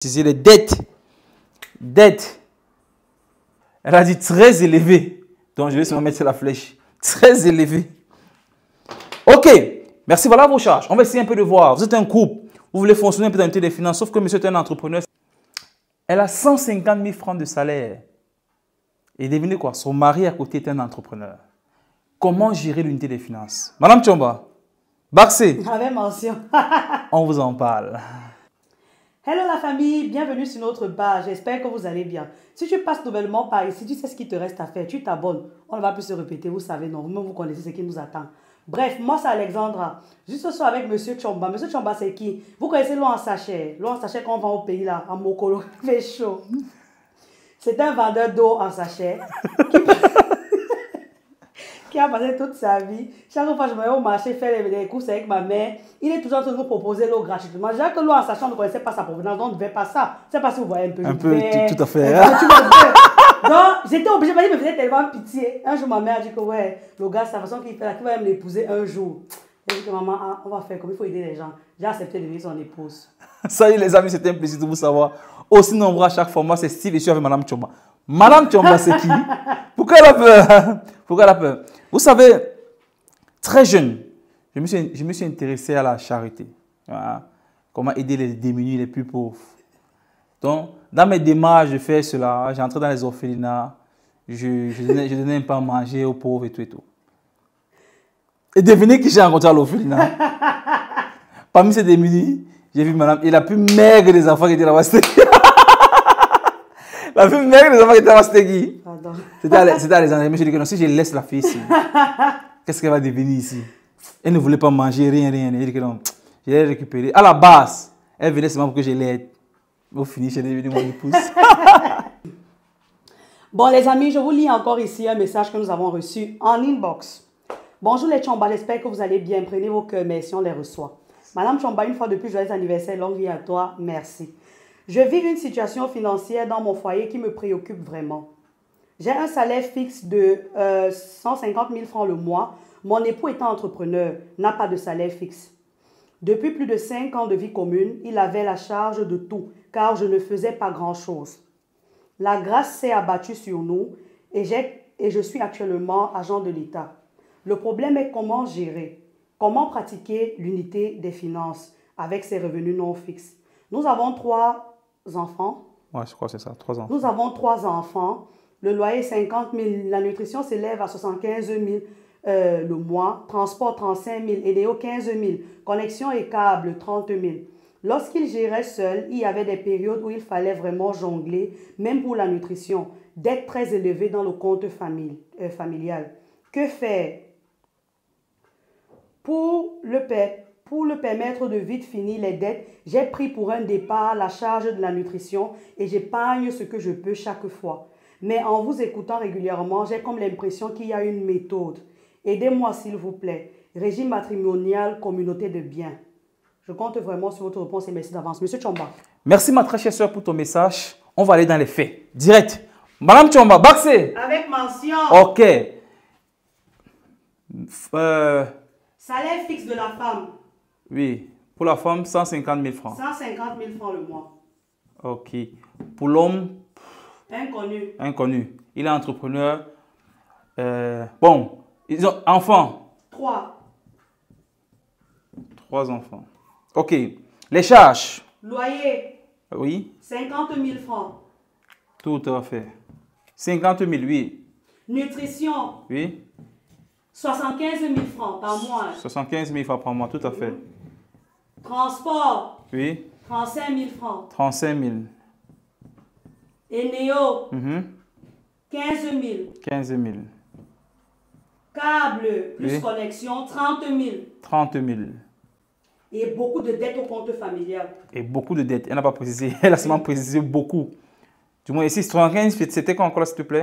C'est les dettes. Dettes. Elle a dit très élevé. Donc, je vais seulement mettre la flèche. Très élevé. OK. Merci. Voilà vos charges. On va essayer un peu de voir. Vous êtes un couple. Vous voulez fonctionner un peu dans l'unité des finances. Sauf que monsieur est un entrepreneur. Elle a 150 000 francs de salaire. Et devinez quoi? Son mari à côté est un entrepreneur. Comment gérer l'unité des finances? Madame Tchomba, Baxé, Avec mention. on vous en parle. Hello la famille, bienvenue sur notre page. J'espère que vous allez bien. Si tu passes nouvellement par ici, tu sais ce qu'il te reste à faire. Tu t'abonnes. On ne va plus se répéter, vous savez, non. Vous connaissez ce qui nous attend. Bref, moi c'est Alexandra. Juste ce soir avec Monsieur Tchomba. Monsieur Tchomba, c'est qui? Vous connaissez l'eau en sachet. L'eau en sachet qu'on vend au pays là, à Mokolo. Il fait chaud. C'est un vendeur d'eau en sachet qui a passé toute sa vie. Chaque fois que je me vais au marché faire les courses avec ma mère, il est toujours en train de nous proposer l'eau gratuitement. Déjà que l'eau en sachant, on ne connaissait pas sa provenance, donc on ne devait pas ça. Je ne sais pas si vous voyez un peu. Un peu, tout à fait. Donc, j'étais obligée, parce qu'il me faisait tellement pitié. Un jour, ma mère a dit que, ouais, le gars, c'est la façon qu'il fait, qu'il va me l'épouser un jour. Elle a dit que, maman, ah, on va faire comme il faut aider les gens. J'ai accepté de devenir son épouse. Salut les amis, c'était un plaisir de vous savoir. Aussi nombreux à chaque fois, moi c'est Steve et je suis avec Madame Tchomba. Madame Tchomba, c'est qui? Pourquoi elle a peur? Pourquoi elle a peur? Vous savez, très jeune, je me suis intéressé à la charité. Voilà. Comment aider les démunis, les plus pauvres. Donc, dans mes démarches, je fais cela. J'entrais dans les orphelinats. Je donnais un peu à manger aux pauvres et tout et tout. Et devinez qui j'ai rencontré à l'orphelinat. Parmi ces démunis, j'ai vu madame, et la plus maigre des enfants qui était là-bas, c'était qui? La plus maigre des enfants qui était là-bas, c'était qui? C'était Alexandre. Je me suis dit que non, si je laisse la fille ici, qu'est-ce qu'elle va devenir ici? Elle ne voulait pas manger, rien. Elle dit que non, je l'ai récupérée. À la base, elle venait seulement pour que je l'aide. Au finish, elle est devenue mon épouse. Bon, les amis, je vous lis encore ici un message que nous avons reçu en inbox. Bonjour les Tchomba, j'espère que vous allez bien. Prenez vos cœurs, merci, on les reçoit. Madame Tchomba, une fois de plus, joyeux anniversaire, longue vie à toi, merci. Je vis une situation financière dans mon foyer qui me préoccupe vraiment. J'ai un salaire fixe de 150 000 francs le mois. Mon époux étant entrepreneur, n'a pas de salaire fixe. Depuis plus de 5 ans de vie commune, il avait la charge de tout, car je ne faisais pas grand-chose. La grâce s'est abattue sur nous et je suis actuellement agent de l'État. Le problème est comment gérer, comment pratiquer l'unité des finances avec ses revenus non fixes. Nous avons 3 enfants. Ouais, je crois que c'est ça, 3 enfants. Nous avons 3 enfants. Le loyer 50 000, la nutrition s'élève à 75 000 le mois, transport 35 000, EDO 15 000, connexion et câble 30 000. Lorsqu'il gérait seul, il y avait des périodes où il fallait vraiment jongler, même pour la nutrition, d'être très élevé dans le compte familial. Que faire? Pour le permettre de vite finir les dettes, j'ai pris pour un départ la charge de la nutrition et j'épargne ce que je peux chaque fois. Mais en vous écoutant régulièrement, j'ai comme l'impression qu'il y a une méthode. Aidez-moi s'il vous plaît. Régime matrimonial, communauté de biens. Je compte vraiment sur votre réponse et merci d'avance. Monsieur Tchomba. Merci ma très chère soeur pour ton message. On va aller dans les faits. Direct. Madame Tchomba, Baxé. Avec mention. Ok. Salaire fixe de la femme. Oui. Pour la femme, 150 000 francs. 150 000 francs le mois. Ok. Pour l'homme, inconnu. Inconnu. Il est entrepreneur. Bon, ils ont enfants. 3. 3 enfants. Ok. Les charges. Loyer. Oui. 50 000 francs. Tout à fait. 50 000, oui. Nutrition. Oui. 75 000 francs par mois. 75 000 francs par mois, tout à fait. Transport. Oui. 35 000 francs. 35 000. Eneo. 15 000. 15 000. Câble plus oui. Connexion, 30 000. 30 000. Et beaucoup de dettes au compte familial. Et beaucoup de dettes. Elle n'a pas précisé. Elle a seulement précisé beaucoup. Du moins, ici, 75, c'était quoi encore, s'il te plaît?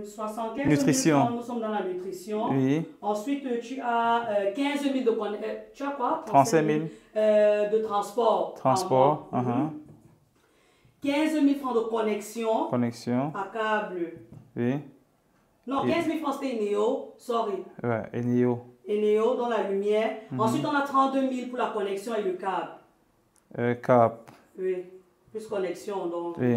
75 nutrition. 000 francs, nous sommes dans la nutrition. Oui. Ensuite, tu as 15 000 de connexion. Tu as quoi? 35 000. De transport. Transport. 15 000 francs de connexion. Connexion. À câble. Oui. Non, 15 000 francs c'était Eneo. Sorry. Ouais, Eneo. Eneo dans la lumière. Ensuite, on a 32 000 pour la connexion et le câble. Cap. Oui. Plus connexion, donc. Oui.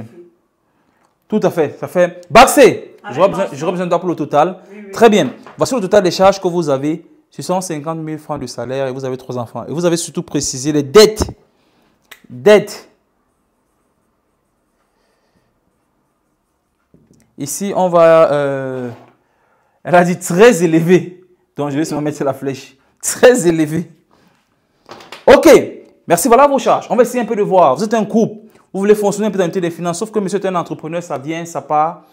Tout à fait. Ça fait. Baxé, j'aurais besoin d'or pour le total. Oui, oui. Très bien. Voici le total des charges que vous avez. Ce sont 50 000 francs de salaire et vous avez 3 enfants. Et vous avez surtout précisé les dettes. Dettes. Ici, on va... elle a dit très élevé. Donc, je vais seulement mettre la flèche. Très élevé. OK. Merci. Voilà vos charges. On va essayer un peu de voir. Vous êtes un couple. Vous voulez fonctionner un peu dans le des finances. Sauf que monsieur est un entrepreneur. Ça vient, ça part.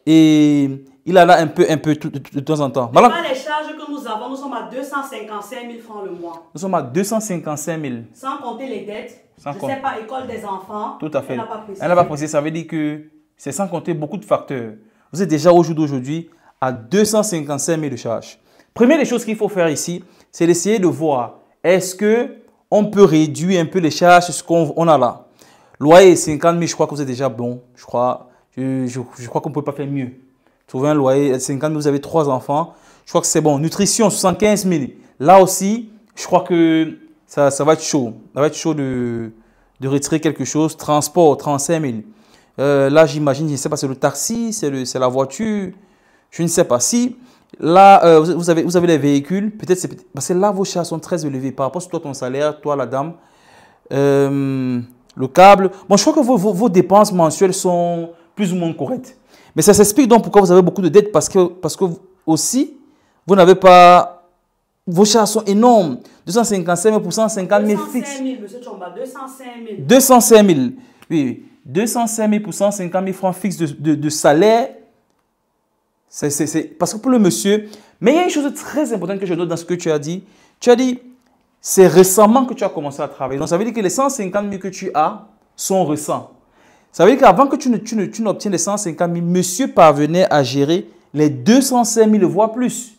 Et il a là un peu de temps en temps. Voilà les charges que nous avons. Nous sommes à 255 000 francs le mois. Nous sommes à 255 000. Sans compter les dettes. Sans je ne compter. sais pas, école des enfants. Tout à fait. Elle n'a pas précisé. Elle n'a pas précisé. Ça veut dire que c'est sans compter beaucoup de facteurs. Vous êtes déjà au jour d'aujourd'hui à 255 000 de charges. Première des choses qu'il faut faire ici, c'est d'essayer de voir est-ce qu'on peut réduire un peu les charges sur ce qu'on a là. Loyer 50 000, je crois que vous êtes déjà bon. Je crois qu'on ne peut pas faire mieux. Trouver un loyer à 50 000, vous avez 3 enfants. Je crois que c'est bon. Nutrition, 75 000. Là aussi, je crois que ça va être chaud. Ça va être chaud de retirer quelque chose. Transport, 35 000. Là, j'imagine, je ne sais pas, c'est le taxi, c'est la voiture. Je ne sais pas. Si là, vous avez les véhicules, peut-être c'est parce que là, vos charges sont très élevées par rapport à toi, ton salaire, toi, la dame. Le câble. Bon, je crois que vos dépenses mensuelles sont plus ou moins correctes. Mais ça s'explique donc pourquoi vous avez beaucoup de dettes parce que aussi, vous n'avez pas... Vos charges sont énormes. 255 000 pour 150 000 fixes. 205 000, monsieur Chomba, 205 000. 205 000. Oui, 205 000 pour 150 000 francs fixes de salaire. C'est parce que pour le monsieur... Mais il y a une chose très importante que je note dans ce que tu as dit. Tu as dit, c'est récemment que tu as commencé à travailler. Donc, ça veut dire que les 150 000 que tu as sont récents. Ça veut dire qu'avant que tu n'obtiennes les 150 000, monsieur parvenait à gérer les 205 000, voire plus.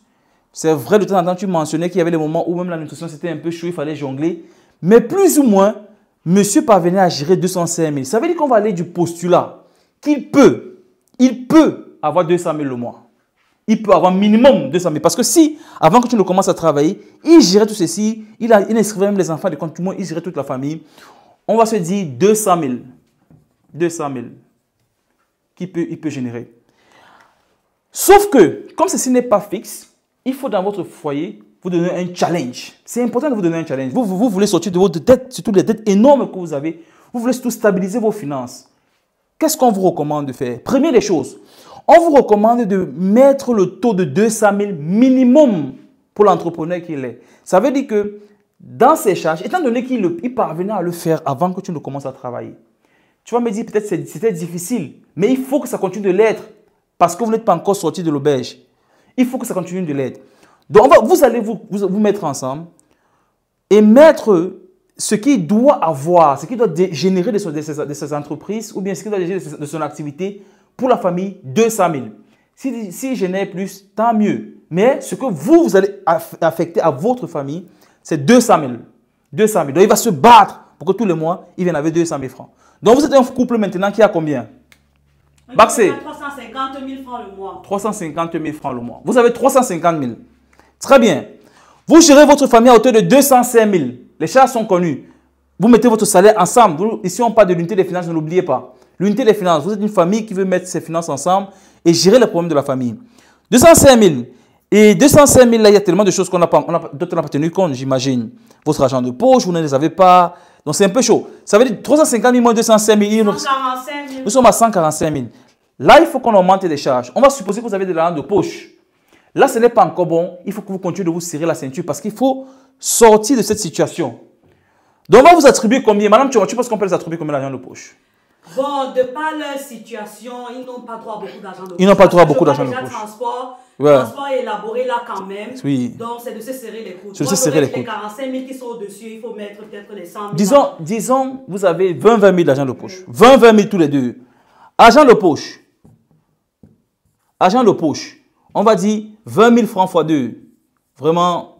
C'est vrai, de temps en temps, tu mentionnais qu'il y avait des moments où même la nutrition, c'était un peu chaud, il fallait jongler. Mais plus ou moins, monsieur parvenait à gérer 205 000. Ça veut dire qu'on va aller du postulat qu'il peut avoir 200 000 le mois. Il peut avoir minimum 200 000. Parce que si, avant que tu ne commences à travailler, il gérait tout ceci, il inscrivait même les enfants de compte, tout le monde, il gérait toute la famille. On va se dire 200 000. 200 000 il peut générer. Sauf que, comme ceci n'est pas fixe, il faut dans votre foyer vous donner un challenge. C'est important de vous donner un challenge. Vous voulez sortir de votre dette, surtout les dettes énormes que vous avez. Vous voulez surtout stabiliser vos finances. Qu'est-ce qu'on vous recommande de faire? Première des choses, on vous recommande de mettre le taux de 200 000 minimum pour l'entrepreneur qu'il est. Ça veut dire que dans ses charges, étant donné qu'il parvenait à le faire avant que tu ne commences à travailler, tu vas me dire peut-être que c'était difficile, mais il faut que ça continue de l'être parce que vous n'êtes pas encore sorti de l'auberge. Il faut que ça continue de l'être. Donc, vous allez vous mettre ensemble et mettre ce qu'il doit avoir, ce qu'il doit générer de ses entreprises ou bien ce qu'il doit générer de son activité pour la famille, 200 000. S'il génère plus, tant mieux. Mais ce que vous allez affecter à votre famille, c'est 200 000. 200 000. Donc, il va se battre pour que tous les mois, il vienne avec 200 000 francs. Donc, vous êtes un couple maintenant qui a combien? Baxé. 350 000 francs le mois. 350 000 francs le mois. Vous avez 350 000. Très bien. Vous gérez votre famille à hauteur de 205 000. Les charges sont connues. Vous mettez votre salaire ensemble. Ici, on parle de l'unité des finances, ne l'oubliez pas. L'unité des finances, vous êtes une famille qui veut mettre ses finances ensemble et gérer les problèmes de la famille. 205 000. Et 205 000, là, il y a tellement de choses dont on n'a pas tenu compte, j'imagine. Votre argent de poche, vous ne les avez pas. Donc, c'est un peu chaud. Ça veut dire 350 000 moins 205 000. 145 000. Nous sommes à 145 000. Là, il faut qu'on augmente les charges. On va supposer que vous avez de l'argent de poche. Là, ce n'est pas encore bon. Il faut que vous continuez de vous serrer la ceinture parce qu'il faut sortir de cette situation. Donc, on va vous attribuer combien? Madame, tu penses qu'on peut les attribuer combien d'argent de poche? Bon, de par leur situation, ils n'ont pas droit à beaucoup d'argent de poche. Ils n'ont pas droit à beaucoup d'argent de poche. Transport est élaboré là quand même. Oui. Donc, c'est de se serrer les coudes. C'est de se serrer les coudes. Les 45 000 qui sont au-dessus, il faut mettre peut-être les 100 000. Disons, vous avez 20 000 d'argent de poche. 20 000 tous les deux. Argent de poche. Argent de poche. On va dire 20 000 francs x 2. Vraiment,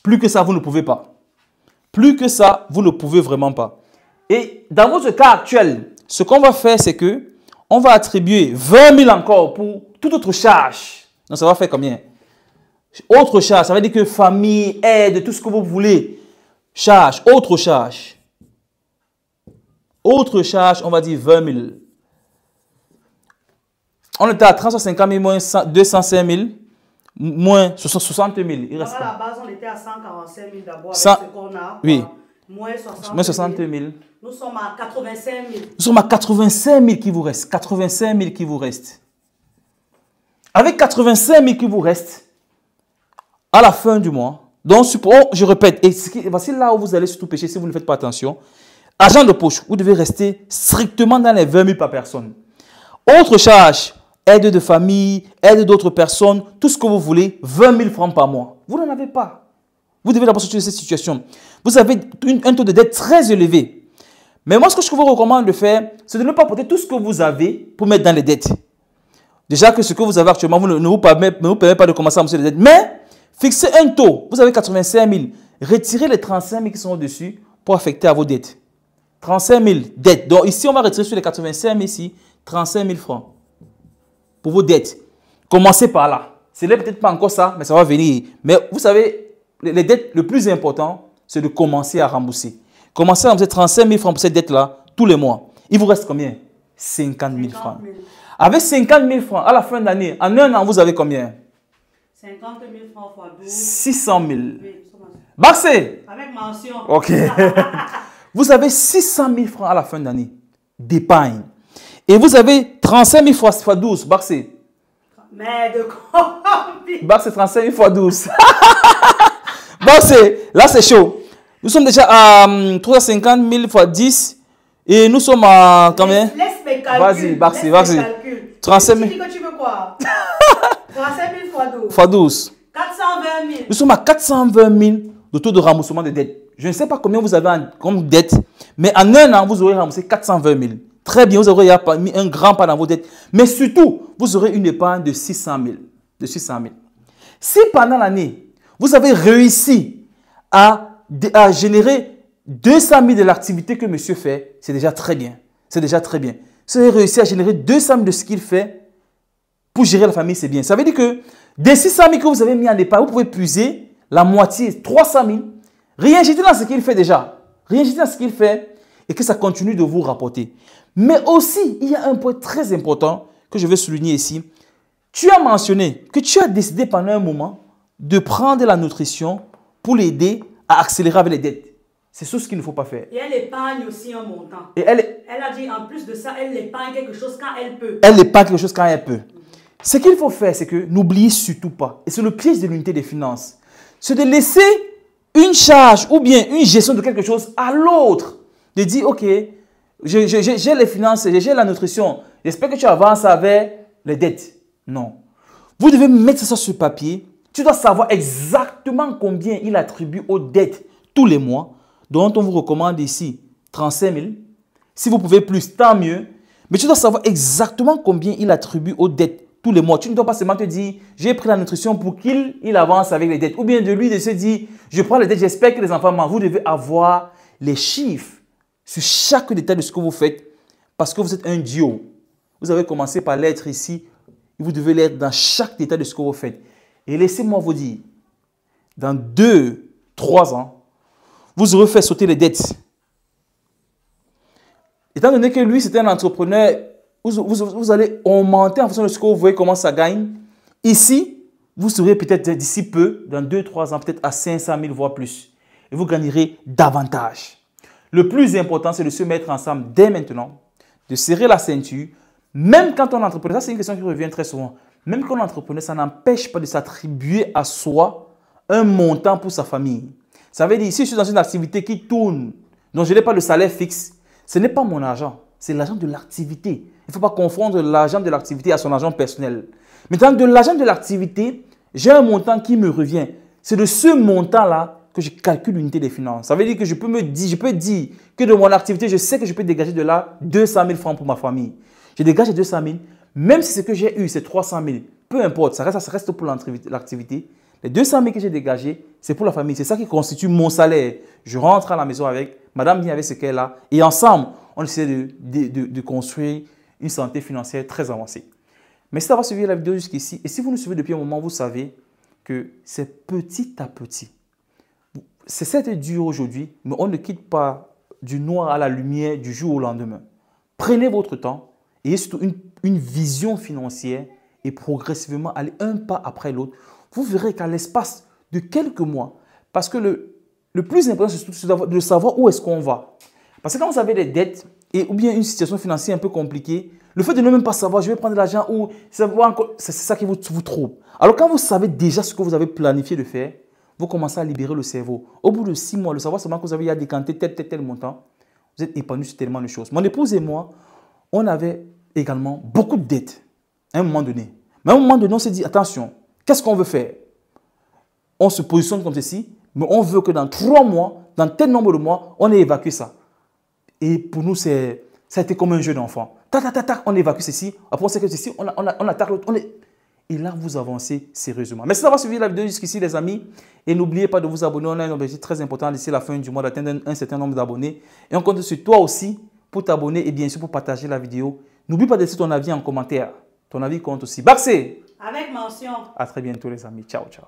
plus que ça, vous ne pouvez pas. Plus que ça, vous ne pouvez vraiment pas. Et dans votre cas actuel, ce qu'on va faire, c'est que on va attribuer 20 000 encore pour toute autre charge. Donc, ça va faire combien? Autre charge, ça veut dire que famille, aide, tout ce que vous voulez. Charge, autre charge. Autre charge, on va dire 20 000. On était à 350 000 moins 205 000 moins 60 000. Il reste à quoi? la base, on était à 145 000 d'abord avec 100, ce qu'on a. oui. Moins 60 Moins 60 000. Nous sommes à 85 000. Nous sommes à 85 000 qui vous reste. 85 000 qui vous reste. Avec 85 000 qui vous reste, à la fin du mois, donc je répète, et voici là où vous allez surtout pêcher si vous ne faites pas attention. Argent de poche, vous devez rester strictement dans les 20 000 par personne. Autre charge, aide de famille, aide d'autres personnes, tout ce que vous voulez, 20 000 francs par mois. Vous n'en avez pas. Vous devez d'abord sortir de cette situation. Vous avez un taux de dette très élevé. Mais moi, ce que je vous recommande de faire, c'est de ne pas porter tout ce que vous avez pour mettre dans les dettes. Déjà que ce que vous avez actuellement ne vous permet pas de commencer à amorcer les dettes. Mais fixez un taux. Vous avez 85 000. Retirez les 35 000 qui sont au-dessus pour affecter à vos dettes. 35 000 dettes. Donc ici, on va retirer sur les 85 000 ici, 35 000 francs pour vos dettes. Commencez par là. Ce n'est peut-être pas encore ça, mais ça va venir. Mais vous savez, les dettes, le plus important, c'est de commencer à rembourser. Commencez à rembourser 35 000 francs pour cette dette-là tous les mois. Il vous reste combien? 50 000 francs. Avec 50 000 francs, à la fin de l'année, en un an, vous avez combien? 50 000 francs fois 12. 600 000. Oui, Baxé! avec mention. Ok. Vous avez 600 000 francs à la fin de l'année d'épargne. Et vous avez 35 000 fois 12. Baxé. Mais de quoi? Baxé, 35 000 fois 12. Baxé, là c'est chaud. Nous sommes déjà à 350 000 fois 10. Et nous sommes à combien? Laisse mes calculs. Vas-y, Baxé, vas-y. 35 000. Tu dis que tu veux quoi? 35 000 fois 12. Fois 12. 420 000. Nous sommes à 420 000 de taux de remboursement de dette. Je ne sais pas combien vous avez comme dette, mais en un an, vous aurez remboursé 420 000. Très bien, vous aurez mis un grand pas dans vos dettes. Mais surtout, vous aurez une épargne de 600 000. De 600 000. Si pendant l'année, vous avez réussi à générer 200 000 de l'activité que monsieur fait, c'est déjà très bien. C'est déjà très bien. Si vous avez réussi à générer 200 000 de ce qu'il fait pour gérer la famille, c'est bien. Ça veut dire que des 600 000 que vous avez mis en épargne, vous pouvez puiser la moitié, 300 000, réinjecter dans ce qu'il fait déjà. Réinjecter dans ce qu'il fait et que ça continue de vous rapporter. Mais aussi, il y a un point très important que je veux souligner ici. Tu as mentionné que tu as décidé pendant un moment de prendre la nutrition pour l'aider à accélérer avec les dettes. C'est ce qu'il ne faut pas faire. Et elle épargne aussi un montant. Et elle a dit en plus de ça, elle épargne quelque chose quand elle peut. Elle épargne quelque chose quand elle peut. Ce qu'il faut faire, c'est que n'oubliez surtout pas, et c'est le piège de l'unité des finances, c'est de laisser une charge ou bien une gestion de quelque chose à l'autre. De dire, ok, j'ai les finances, j'ai la nutrition, j'espère que tu avances avec les dettes. Non. Vous devez mettre ça sur papier. Tu dois savoir exactement combien il attribue aux dettes tous les mois, dont on vous recommande ici 35 000. Si vous pouvez plus, tant mieux. Mais tu dois savoir exactement combien il attribue aux dettes tous les mois. Tu ne dois pas seulement te dire, j'ai pris la nutrition pour qu'il avance avec les dettes. Ou bien de lui de se dire, je prends les dettes, j'espère que les enfants mangent. Vous devez avoir les chiffres sur chaque détail de ce que vous faites parce que vous êtes un duo. Vous avez commencé par l'être ici et vous devez l'être dans chaque détail de ce que vous faites. Et laissez-moi vous dire, dans 2-3 ans, vous aurez fait sauter les dettes. Étant donné que lui, c'était un entrepreneur, vous allez augmenter en fonction de ce que vous voyez comment ça gagne. Ici, vous serez peut-être d'ici peu, dans 2-3 ans, peut-être à 500 000 voire plus. Et vous gagnerez davantage. Le plus important, c'est de se mettre ensemble dès maintenant, de serrer la ceinture. Même quand on est entrepreneur, ça c'est une question qui revient très souvent. Même quand on est entrepreneur, ça n'empêche pas de s'attribuer à soi un montant pour sa famille. Ça veut dire, si je suis dans une activité qui tourne, dont je n'ai pas le salaire fixe, ce n'est pas mon argent, c'est l'argent de l'activité. Il ne faut pas confondre l'argent de l'activité à son argent personnel. Maintenant, de l'argent de l'activité, j'ai un montant qui me revient. C'est de ce montant-là que je calcule l'unité des finances. Ça veut dire que je peux dire que de mon activité, je sais que je peux dégager de là 200 000 francs pour ma famille. Je dégage 200 000, même si ce que j'ai eu, c'est 300 000. Peu importe, ça reste pour l'activité. Les 200 000 que j'ai dégagés, c'est pour la famille. C'est ça qui constitue mon salaire. Je rentre à la maison avec, madame vient avec ce qu'elle a. Et ensemble, on essaie de construire une santé financière très avancée. Mais si vous avez suivi la vidéo jusqu'ici, et si vous nous suivez depuis un moment, vous savez que c'est petit à petit. C'est certes dur aujourd'hui, mais on ne quitte pas du noir à la lumière du jour au lendemain. Prenez votre temps et surtout une vision financière et progressivement aller un pas après l'autre. Vous verrez qu'à l'espace de quelques mois, parce que le plus important, c'est de savoir où est-ce qu'on va. Parce que quand vous avez des dettes ou bien une situation financière un peu compliquée, le fait de ne même pas savoir, je vais prendre de l'argent ou c'est ça qui vous trouble. Alors quand vous savez déjà ce que vous avez planifié de faire, vous commencez à libérer le cerveau. Au bout de 6 mois, le savoir seulement que vous avez décanté tel montant, vous êtes épanoui sur tellement de choses. Mon épouse et moi, on avait également beaucoup de dettes à un moment donné. Mais à un moment donné, on s'est dit, attention, qu'est-ce qu'on veut faire? On se positionne comme ceci, mais on veut que dans 3 mois, dans tel nombre de mois, on ait évacué ça. Et pour nous, ça a été comme un jeu d'enfant. Tac, on évacue ceci. Après, on sait que ceci, on attaque l'autre. Et là, vous avancez sérieusement. Merci d'avoir suivi la vidéo jusqu'ici, les amis. Et n'oubliez pas de vous abonner. On a un objectif très important d'ici la fin du mois d'atteindre un certain nombre d'abonnés. Et on compte sur toi aussi pour t'abonner et bien sûr pour partager la vidéo. N'oublie pas de laisser ton avis en commentaire. Ton avis compte aussi. Baxé! Avec mention. À très bientôt, les amis. Ciao, ciao.